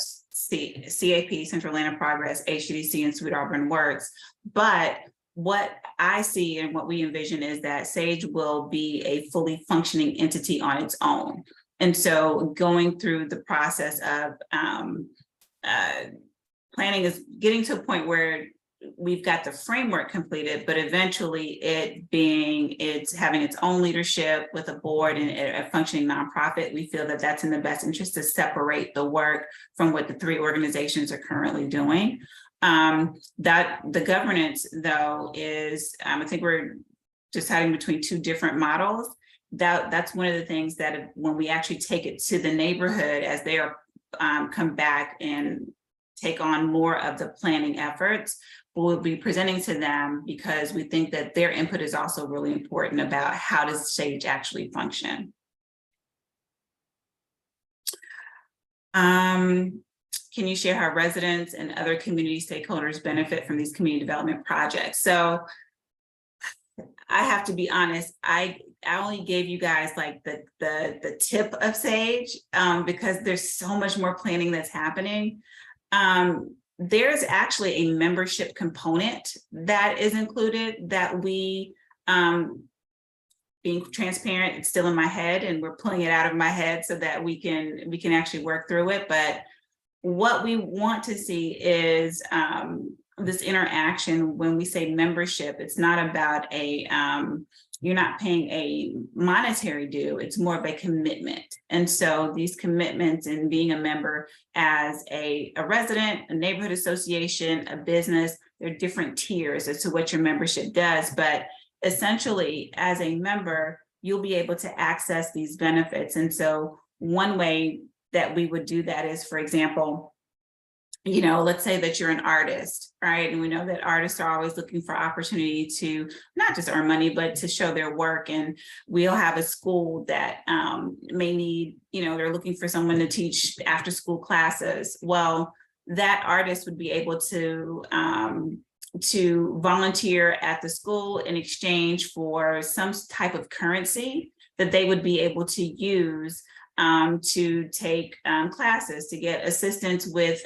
CAP, Central Atlanta Progress, HDDC, and Sweet Auburn Works. But what I see and what we envision is that SAGE will be a fully functioning entity on its own. And so going through the process of planning is getting to a point where we've got the framework completed, but eventually it's having its own leadership with a board and a functioning nonprofit, we feel that that's in the best interest to separate the work from what the three organizations are currently doing. That the governance, though, is, I think we're deciding between two different models. That's one of the things that when we actually take it to the neighborhood as they are come back and take on more of the planning efforts, we'll be presenting to them because we think that their input is also really important about how does SAGE actually function. Can you share how residents and other community stakeholders benefit from these community development projects? So I have to be honest, I only gave you guys like the tip of SAGE because there's so much more planning that's happening. There's actually a membership component that is included that we, being transparent, it's still in my head and we're pulling it out of my head so that we can actually work through it. But what we want to see is this interaction. When we say membership, it's not about you're not paying a monetary due, it's more of a commitment. And so these commitments and being a member as a resident, a neighborhood association, a business, there are different tiers as to what your membership does. But essentially, as a member, you'll be able to access these benefits. And so one way that we would do that is, for example, let's say that you're an artist, right? And we know that artists are always looking for opportunity to not just earn money, but to show their work. And we'll have a school that may need, they're looking for someone to teach after school classes. Well, that artist would be able to volunteer at the school in exchange for some type of currency that they would be able to use to take classes, to get assistance with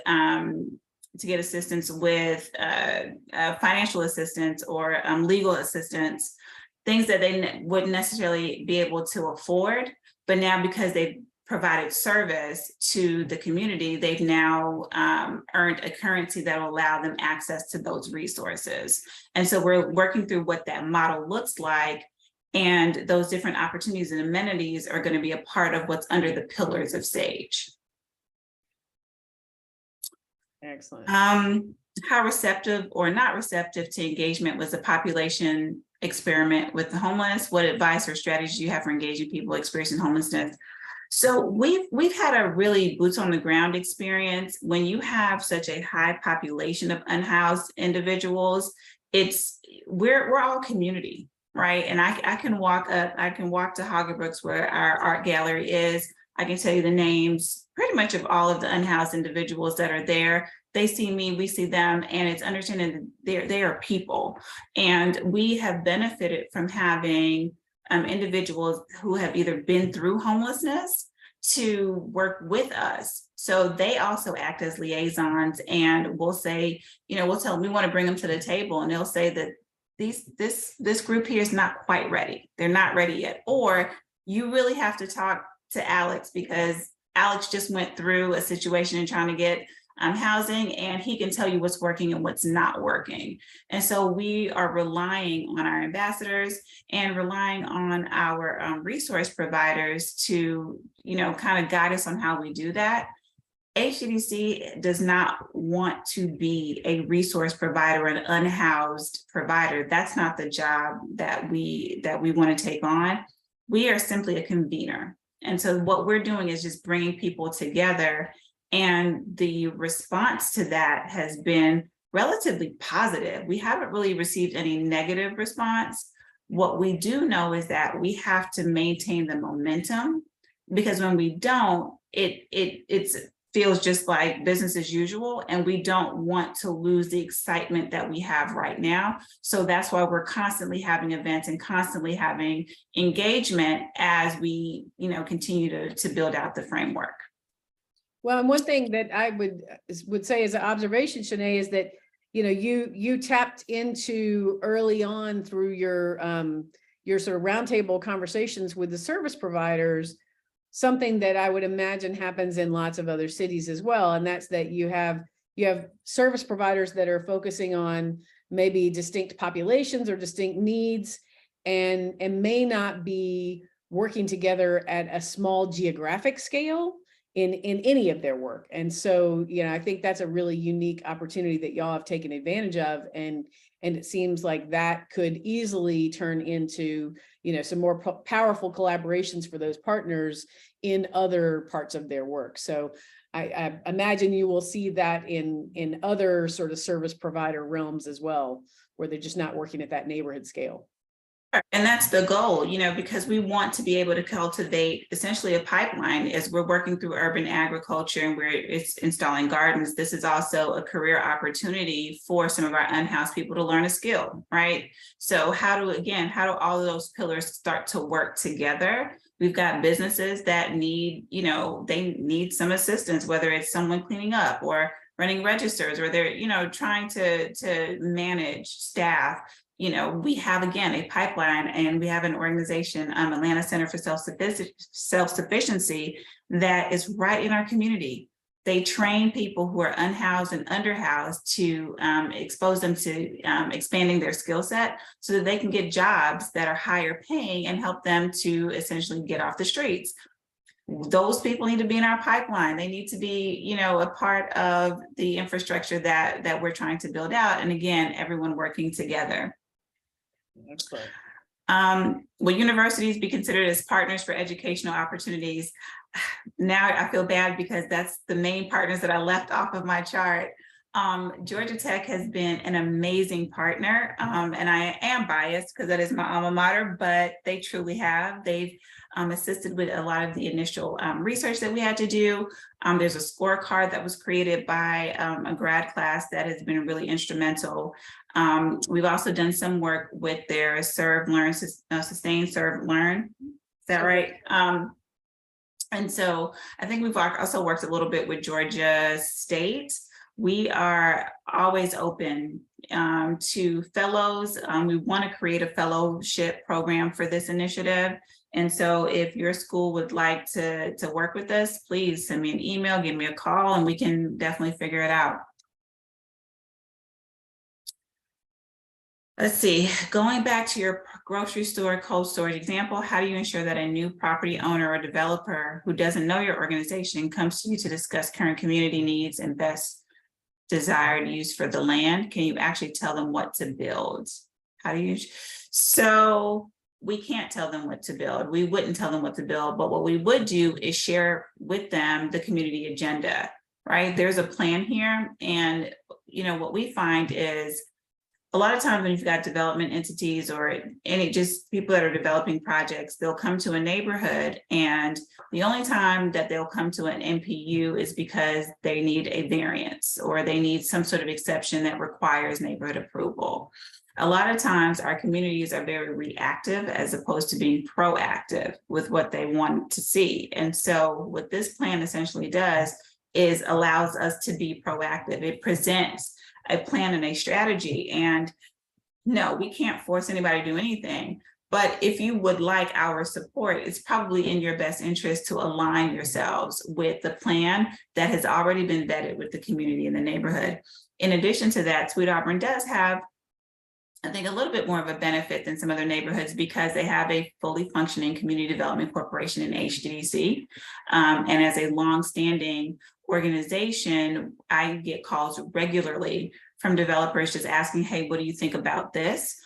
financial assistance or legal assistance, things that they wouldn't necessarily be able to afford. But now, because they've provided service to the community, they've now earned a currency that will allow them access to those resources. And so we're working through what that model looks like. And those different opportunities and amenities are going to be a part of what's under the pillars of SAGE. Excellent. How receptive or not receptive to engagement was the population experiment with the homeless? What advice or strategies do you have for engaging people experiencing homelessness? So we've had a really boots on the ground experience. When you have such a high population of unhoused individuals, we're all community. Right. And I can walk to Hoggebrooks where our art gallery is. I can tell you the names pretty much of all of the unhoused individuals that are there. They see me, we see them, and it's understanding that they are people. And we have benefited from having individuals who have either been through homelessness to work with us. So they also act as liaisons, and we'll say, we'll tell them we want to bring them to the table, and they'll say that this group here is not quite ready. They're not ready yet. Or you really have to talk to Alex because Alex just went through a situation in trying to get housing, and he can tell you what's working and what's not working. And so we are relying on our ambassadors and relying on our resource providers to, kind of guide us on how we do that. HDDC does not want to be a resource provider, an unhoused provider. That's not the job that we want to take on. We are simply a convener. And so what we're doing is just bringing people together. And the response to that has been relatively positive. We haven't really received any negative response. What we do know is that we have to maintain the momentum, because when we don't, it feels just like business as usual, and we don't want to lose the excitement that we have right now. So that's why we're constantly having events and constantly having engagement as we, continue to build out the framework. Well, and one thing that I would say as an observation, Cheneé, is that you tapped into early on through your sort of roundtable conversations with the service providers, something that I would imagine happens in lots of other cities as well. And that's that you have you have service providers that are focusing on maybe distinct populations or distinct needs, and may not be working together at a small geographic scale in any of their work. And so, I think that's a really unique opportunity that y'all have taken advantage of. And it seems like that could easily turn into, some more powerful collaborations for those partners in other parts of their work. So I imagine you will see that in other sort of service provider realms as well, where they're just not working at that neighborhood scale. And that's the goal, because we want to be able to cultivate essentially a pipeline as we're working through urban agriculture and it's installing gardens. This is also a career opportunity for some of our unhoused people to learn a skill, right? So how do all of those pillars start to work together? We've got businesses that need, they need some assistance, whether it's someone cleaning up or running registers, or they're, trying to manage staff. We have, again, a pipeline, and we have an organization, Atlanta Center for Self-Sufficiency, that is right in our community. They train people who are unhoused and underhoused to expose them to expanding their skill set so that they can get jobs that are higher paying and help them to essentially get off the streets. Those people need to be in our pipeline. They need to be, a part of the infrastructure that we're trying to build out. And again, everyone working together. Excellent. Will universities be considered as partners for educational opportunities? Now I feel bad because that's the main partners that I left off of my chart. Georgia Tech has been an amazing partner, and I am biased because that is my alma mater, but they truly have. They've assisted with a lot of the initial research that we had to do. There's a scorecard that was created by a grad class that has been really instrumental. We've also done some work with their Serve, Learn, Sustain, Serve, Learn. Is that right? And so I think we've also worked a little bit with Georgia State. We are always open to fellows. We want to create a fellowship program for this initiative. And so if your school would like to work with us, please send me an email, give me a call, and we can definitely figure it out. Let's see, going back to your grocery store cold storage example, how do you ensure that a new property owner or developer who doesn't know your organization comes to you to discuss current community needs and best desired use for the land? Can you actually tell them what to build? How do you? So we can't tell them what to build. We wouldn't tell them what to build, but what we would do is share with them the community agenda, right? There's a plan here. And, what we find is a lot of times when you've got development entities or just people that are developing projects, they'll come to a neighborhood, and the only time that they'll come to an NPU is because they need a variance or they need some sort of exception that requires neighborhood approval. A lot of times our communities are very reactive as opposed to being proactive with what they want to see. And so what this plan essentially does is allows us to be proactive. It presents a plan and a strategy. And no, we can't force anybody to do anything. But if you would like our support, it's probably in your best interest to align yourselves with the plan that has already been vetted with the community in the neighborhood. In addition to that, Sweet Auburn does have, I think, a little bit more of a benefit than some other neighborhoods because they have a fully functioning community development corporation in HDDC. And as a longstanding organization, I get calls regularly from developers just asking, hey, what do you think about this?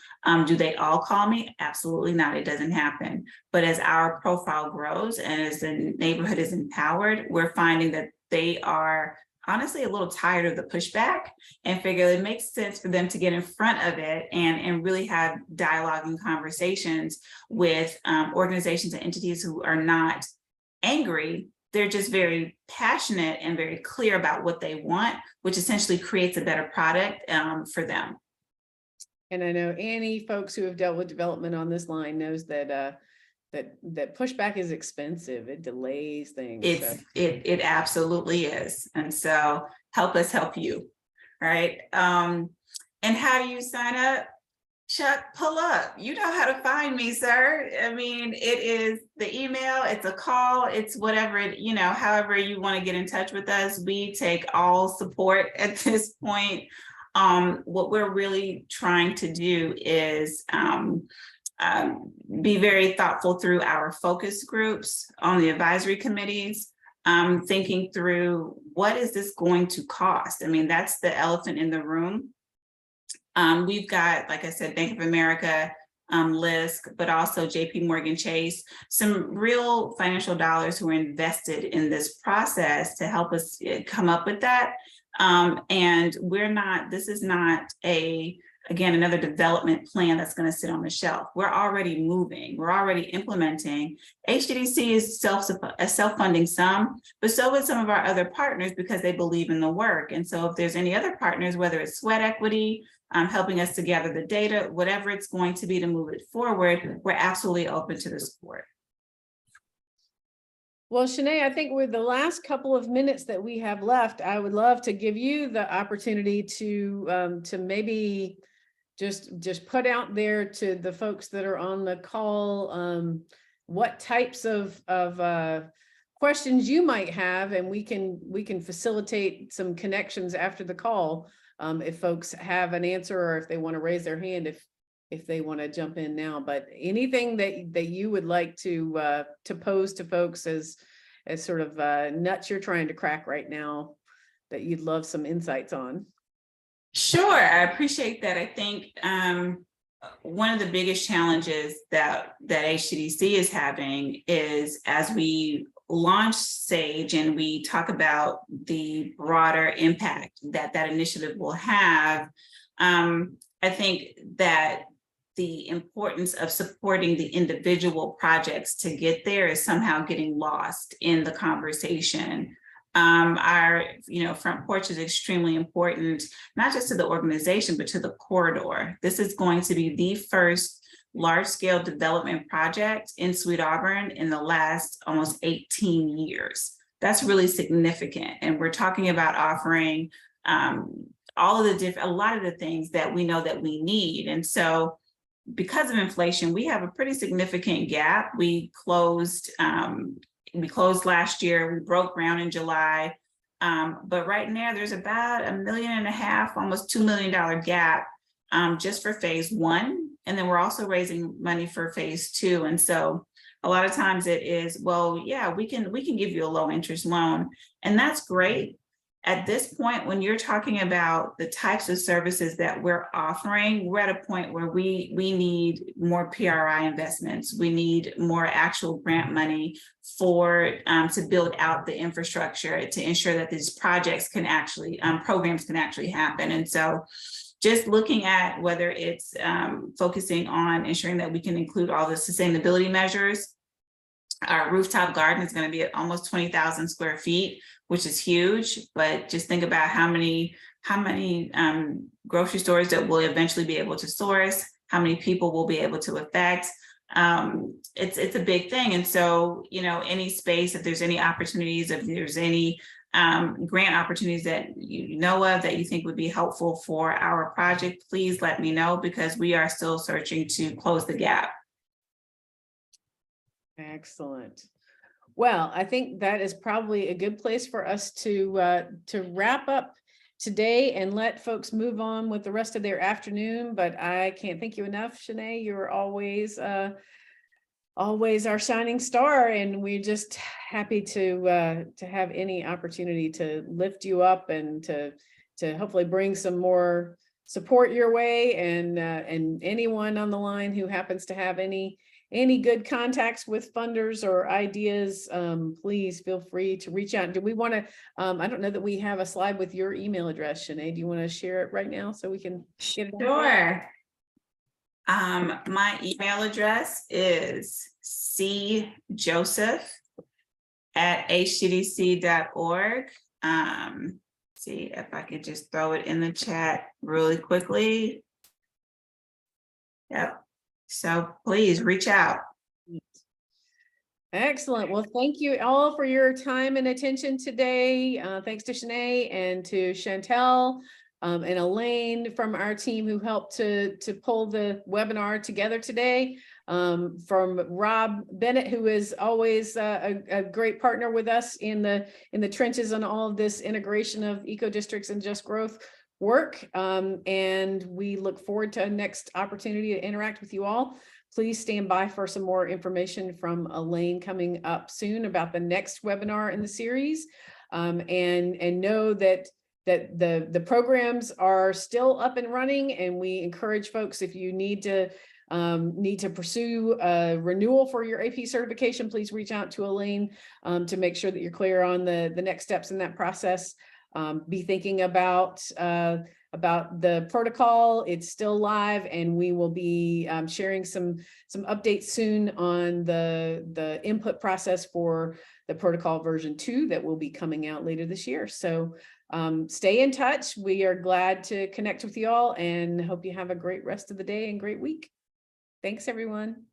Do they all call me? Absolutely not. It doesn't happen. But as our profile grows and as the neighborhood is empowered, we're finding that they are honestly a little tired of the pushback and figure it makes sense for them to get in front of it and really have dialogue and conversations with organizations and entities who are not angry. They're just very passionate and very clear about what they want, which essentially creates a better product for them. And I know any folks who have dealt with development on this line knows that that pushback is expensive. It delays things. It absolutely is. And so help us help you, right? And how do you sign up? Chuck, pull up. You know how to find me, sir. I mean, it is the email, it's a call, it's whatever, however you want to get in touch with us. We take all support at this point. What we're really trying to do is be very thoughtful through our focus groups on the advisory committees, thinking through what is this going to cost? I mean, that's the elephant in the room. We've got, like I said, Bank of America, LISC, but also JP Morgan Chase, some real financial dollars who are invested in this process to help us come up with that. And this is not again, another development plan that's going to sit on the shelf. We're already moving, we're already implementing. HDDC is self-funding some, but so is some of our other partners because they believe in the work. And so if there's any other partners, whether it's sweat equity, helping us to gather the data, whatever it's going to be to move it forward, we're absolutely open to the support. Well, Cheneé, I think with the last couple of minutes that we have left, I would love to give you the opportunity to maybe just put out there to the folks that are on the call, what types of questions you might have, and we can facilitate some connections after the call if folks have an answer or if they want to raise their hand if they want to jump in now. But anything that you would like to pose to folks as sort of nuts you're trying to crack right now that you'd love some insights on. Sure, I appreciate that. I think one of the biggest challenges that HDDC is having is as we launch SAGE and we talk about the broader impact that initiative will have, I think that the importance of supporting the individual projects to get there is somehow getting lost in the conversation. Our front porch is extremely important, not just to the organization, but to the corridor. This is going to be the first large-scale development project in Sweet Auburn in the last almost 18 years. That's really significant. And we're talking about offering a lot of the things that we know that we need. And so because of inflation, we have a pretty significant gap. We closed last year, we broke ground in July. But right now there's about $1.5 million, almost $2 million gap just for phase 1. And then we're also raising money for phase 2. And so a lot of times it is, well, yeah, we can give you a low interest loan. And that's great. At this point, when you're talking about the types of services that we're offering, we're at a point where we need more PRI investments. We need more actual grant money to build out the infrastructure to ensure that these projects can actually, programs can actually happen. And so just looking at whether it's focusing on ensuring that we can include all the sustainability measures. Our rooftop garden is going to be at almost 20,000 square feet, which is huge. But just think about how many grocery stores that we'll eventually be able to source, how many people we'll be able to affect. It's a big thing. And so, any space, if there's any opportunities, if there's any grant opportunities that you know of that you think would be helpful for our project, please let me know, because we are still searching to close the gap. Excellent. Well, I think that is probably a good place for us to wrap up today and let folks move on with the rest of their afternoon. But I can't thank you enough, Cheneé. You're always our shining star, and we're just happy to have any opportunity to lift you up and to hopefully bring some more support your way. And anyone on the line who happens to have any good contacts with funders or ideas, please feel free to reach out. Do we want to, I don't know that we have a slide with your email address, Cheneé. Do you want to share it right now so we can get it? Sure. My email address is cjoseph@hddc.org. See if I could just throw it in the chat really quickly. Yep. So please reach out. Excellent. Well, thank you all for your time and attention today. Thanks to Cheneé and to Chantel and Elaine from our team who helped to pull the webinar together today. From Rob Bennett, who is always a great partner with us in the trenches on all of this integration of eco districts and just growth work. And we look forward to a next opportunity to interact with you all. Please stand by for some more information from Elaine coming up soon about the next webinar in the series. And know that the programs are still up and running, and we encourage folks, if you need to pursue a renewal for your AP certification, please reach out to Elaine to make sure that you're clear on the next steps in that process. Be thinking about the protocol. It's still live, and we will be sharing some updates soon on the input process for the protocol version 2 that will be coming out later this year. So stay in touch. We are glad to connect with you all, and hope you have a great rest of the day and great week. Thanks, everyone.